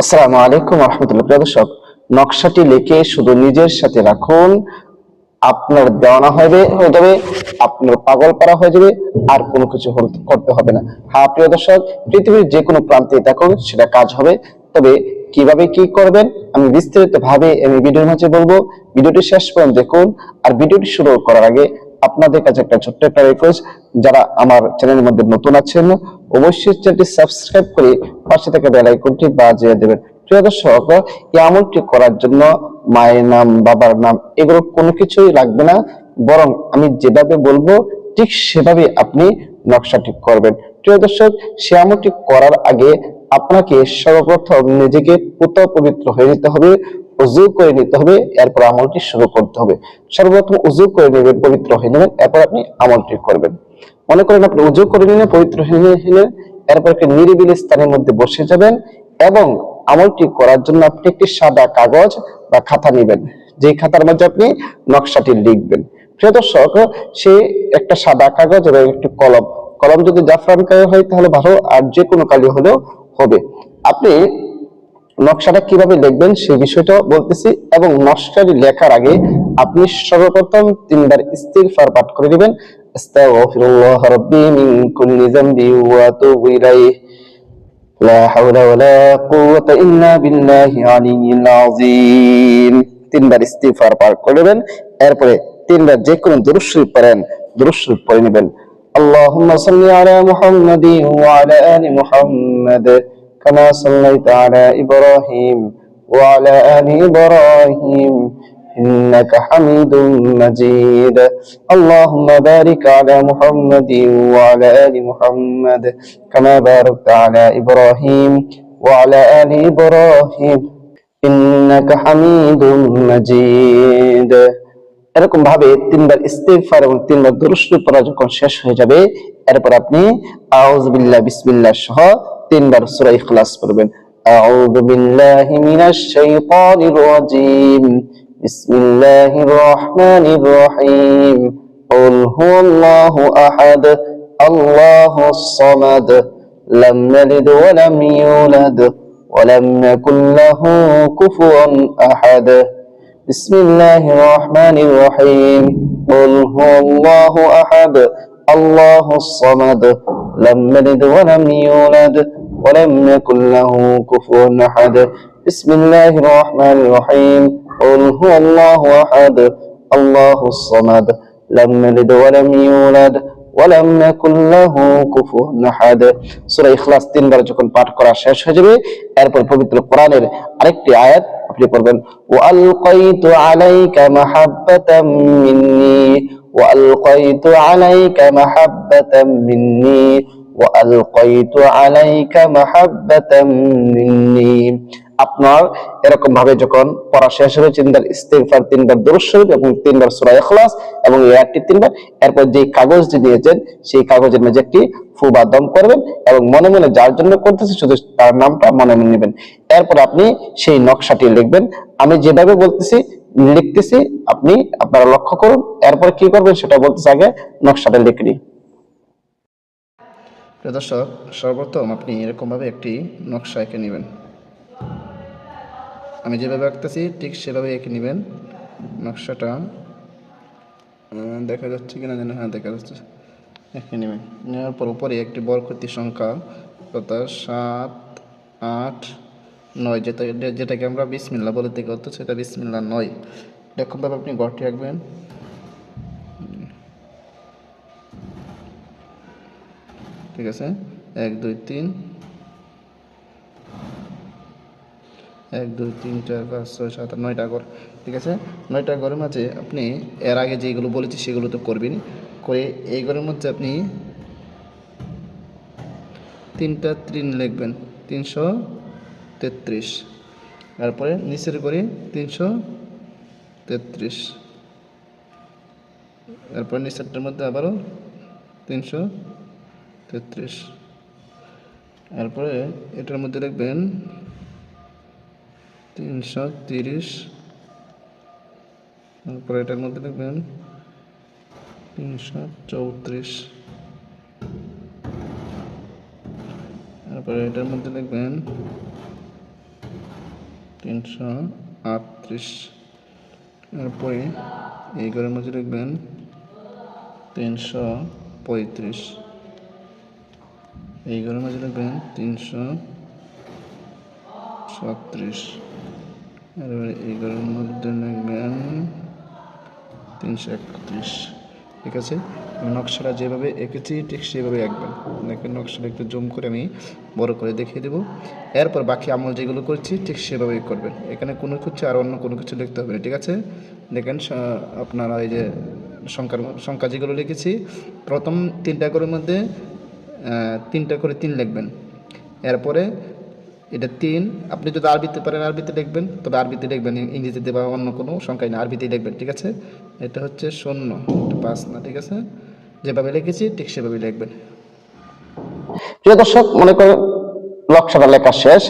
আসসালামু আলাইকুম রহমতুল্লাহ। প্রিয় দর্শক, নকশাটি লিখে শুধু নিজের সাথে রাখুন। আপনার দেওয়ানা হয়ে যাবে, আপনার পাগল করা হয়ে যাবে, আর কোনো কিছু করতে হবে না। হ্যাঁ প্রিয় দর্শক, পৃথিবীর যে কোনো প্রান্তে থাকুন সেটা কাজ হবে। তবে কিভাবে কি করবেন আমি বিস্তারিত ভাবে আমি ভিডিওর মাঝে বলবো। ভিডিওটি শেষ পর্যন্ত দেখুন। আর ভিডিওটি শুরু করার আগে আপনাদের কাছে একটা ছোট্ট একটা রিকোয়েস্ট, যারা আমার চ্যানেলের মধ্যে নতুন আছেন অবশ্যই চ্যানেলটি সাবস্ক্রাইব করে পাশে থাকা বেল আইকনটি বাজিয়ে দেবেন। প্রিয় দর্শক, এমনটি করার জন্য মায়ের নাম, বাবার নাম এগুলো কোনো কিছুই লাগবে না, বরং আমি যেভাবে বলবো ঠিক সেভাবে আপনি নকশা ঠিক করবেন। প্রিয় দর্শক, সে আমলটি করার আগে আপনাকে সর্বপ্রথম নিজেকে পবিত্র হয়ে নিতে হবে, উযু করে নিতে হবে, এরপর আমলটি শুরু করতে হবে। সর্বপ্রথম উযু করে নেবেন, পবিত্র হয়ে নেবেন, এরপর আপনি আমলটি করবেন। মনে করেন আপনি উযু করে নিলেন, পবিত্র হয়ে নিলেন, এরপর একটি নিরিবিলি স্থানের মধ্যে বসে যাবেন এবং আমলটি করার জন্য আপনি একটি সাদা কাগজ বা খাতা নেবেন, যে খাতার মধ্যে আপনি নকশাটি লিখবেন। প্রিয় দর্শক, সে একটা সাদা কাগজ এবং একটি কলম, কলম যদি জাফরান কালার হয় তাহলে ভালো, আর যে কোনো কালি হলেও হবে। আপনি নকশাটা কিভাবে লিখবেন সেই বিষয়টা বলতেছি, এবং নকশাটি লেখার আগে আপনি সর্বপ্রথম 3 বার ইস্তিগফার পাঠ করে দিবেন। আস্তাগফিরুল্লাহ রাব্বি মিন কুল্লি যামবি ওয়া আতুবু ইলাইহি লা হাওলা ওয়ালা কুওয়াতা ইল্লা বিল্লাহি আলিয়্যিল আযীম। 3 বার ইস্তিগফার পাঠ করবেন। এরপরে 3 বার যে কোনো দুরূদ শরীফ পড়েন, দুরূদ শরীফ পড়ে নেবেন। আল্লাহুম্মা সাল্লি আলা মুহাম্মাদিন ওয়া আলা আলি মুহাম্মাদ কামা সাল্লাইতা আলা ইব্রাহিম ওয়া আলা আলি ইব্রাহিম إنك حميد مجيد اللهم بارك على محمد وعلى آل محمد كما باركت على إبراهيم وعلى آل إبراهيم إنك حميد مجيد। এরকম ভাবে 3 বার ইস্তিগফার এবং 3 বার দুরূদ শরীফ পড়া যখন শেষ হয়ে যাবে, এরপর আপনি আউযু বিল্লাহ বিসমিল্লাহ সহ 3 বার সূরা ইখলাস পড়বেন। আউযু বিল্লাহি মিনাশ শাইতানির রাজীম বিসমিল্লাহির রহমানির রহিম কুল হুয়াল্লাহু আহাদ আল্লাহুস সামাদ লাম ইয়ালিদ ওয়া লাম ইউলাদ ওয়া লাম ইয়াকুল লাহু কুফুয়ান আহাদ। بسم الله الرحمن الرحيم قل هو الله أحد الله الصمد لم يلد ولم يولد ولم يكن له كفوا أحد بسم الله الرحمن الرحيم قل هو الله أحد الله الصمد لم يلد ولم يولد ولم يكن له كفوا أحد। সূরা ইখলাস 3 বার যখন পাঠ করা শেষ হয়ে যাবে, এরপর পবিত্র কোরআনের আরেকটি আয়াত আপনি পড়বেন। ওয়ালকাইতু আলাইকা মাহাব্বাতাম মিন্নি ওয়ালকাইতু আলাইকা মাহাব্বাতাম মিন্নি ওয়ালকাইতু আলাইকা মাহাব্বাতাম মিন্নি। আপনার এরকম ভাবে যখন পড়া শেষ হবে 3 বার ইস্তিগফার, 3 বার দুরূদ শরীফ এবং 3 বার সূরা ইখলাস এবং এই আয়াতটি 3 বার, এরপর যে কাগজটি দিয়েছেন সেই কাগজের মাঝে একটি ফু বা দম করবেন এবং মনে মনে যার জন্য করতেছে শুধু তার নামটা মনে মনে নেবেন। এরপর আপনি সেই নকশাটি লিখবেন। আমি যেভাবে বলতেছি লিখতেছি, আপনি আপনারা লক্ষ্য করুন। এরপর কি করবেন সেটা বলতেছি, আগে নকশাটা লিখে নিন। প্রিয় দর্শক, সর্বপ্রথম আপনি এরকমভাবে একটি নকশা এঁকে নেবেন। আমি যেভাবে আঁকতেছি ঠিক সেভাবে এঁকে নেবেন। নকশাটা দেখা যাচ্ছে কিনা জানি, হ্যাঁ দেখা যাচ্ছে। এঁকে নেবেন, নেওয়ার পর উপরে একটি বর্গক্ষেত্রের সংখ্যা অর্থাৎ 7, 8, 9 যেটাকে আমরা বিসমিল্লাহ বলে থেকে হতো, সেটা বিসমিল্লাহ 9। এরকমভাবে আপনি ঘরটি আঁকবেন। ঠিক আছে, 1 2 3 1 2 3 4 5 6 7 8 9টা ঘর। ঠিক আছে, 9টা ঘরের মাঝে আপনি এর আগে যেগুলো বলেছি সেগুলো তো করবেন। করে এই ঘরের মধ্যে আপনি 3টা 3 লিখবেন, 333। তারপরে নিচের ঘরে 333, তারপরে নিচেরটার মধ্যে আবারও 333। তারপরে এটার মধ্যে লিখবেন 330, তারপরে এটার মধ্যে লিখবেন 334, তারপরে এটার মধ্যে লিখবেন 338। এরপরে এই ঘরের মধ্যে লিখবেন 335। এই ঘরের মধ্যে লিখবেন 336। এরপরে এই ঘরের মধ্যে লিখবেন 331। ঠিক আছে, আমি নকশাটা যেভাবে এঁকেছি ঠিক সেভাবে আঁকবেন। দেখেন নকশাটা একটু জুম করে আমি বড় করে দেখিয়ে দেবো। এরপর বাকি আমল যেগুলো করছি ঠিক সেভাবেই করবেন। এখানে কোনো কিছু আর অন্য কোনো কিছু লিখতে হবে না। ঠিক আছে, দেখেন আপনারা এই যে সংখ্যা যেগুলো লিখেছি, প্রথম 3টা ঘরের মধ্যে 3টা করে 3 লিখবেন। এরপরে এটা 3, আপনি যদি আরবিতে পারেন আরবিতে লিখবেন, তবে আরবিতে লিখবেন, ইংরেজিতে বা অন্য কোনো সংখ্যায় না, আরবিতেই লিখবেন। ঠিক আছে, এটা হচ্ছে 0, এটা 5 না। ঠিক আছে, যেভাবে লিখেছি ঠিক সেভাবে লিখবেন। প্রিয় দর্শক, মনে করেন নকশাটা লেখা শেষ।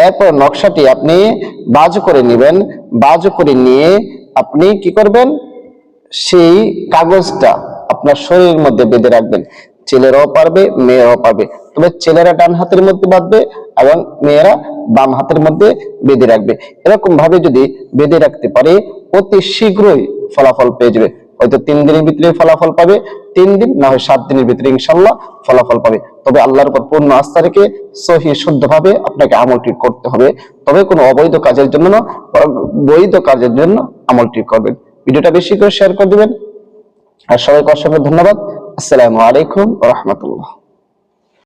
এরপর নকশাটি আপনি বাজ করে নেবেন। বাজ করে নিয়ে আপনি কি করবেন, সেই কাগজটা আপনার শরীরের মধ্যে বেঁধে রাখবেন। ছেলেরাও পারবে, মেয়েরাও পারবে, তবে ছেলেরা ডান হাতের মধ্যে বাঁধবে এবং মেয়েরা বাম হাতের মধ্যে বেঁধে রাখবে। এরকম ভাবে যদি বেঁধে রাখতে পারে, অতি শীঘ্রই ফলাফল পেয়ে যাবে। হয়তো 3 দিনের ভিতরে ফলাফল পাবে, 3 দিন না হয় 7 দিনের ভিতরে ইনশাল্লাহ ফলাফল পাবে। তবে আল্লাহর উপর পূর্ণ আস্থা রেখে সহি শুদ্ধভাবে আপনাকে আমলটি করতে হবে। তবে কোনো অবৈধ কাজের জন্য না, বৈধ কাজের জন্য আমলটি করবেন। ভিডিওটা বেশি করে শেয়ার করে দিবেন। আর সবাইকে অসংখ্য ধন্যবাদ। আসসালামু আলাইকুম ওয়া রাহমাতুল্লাহ।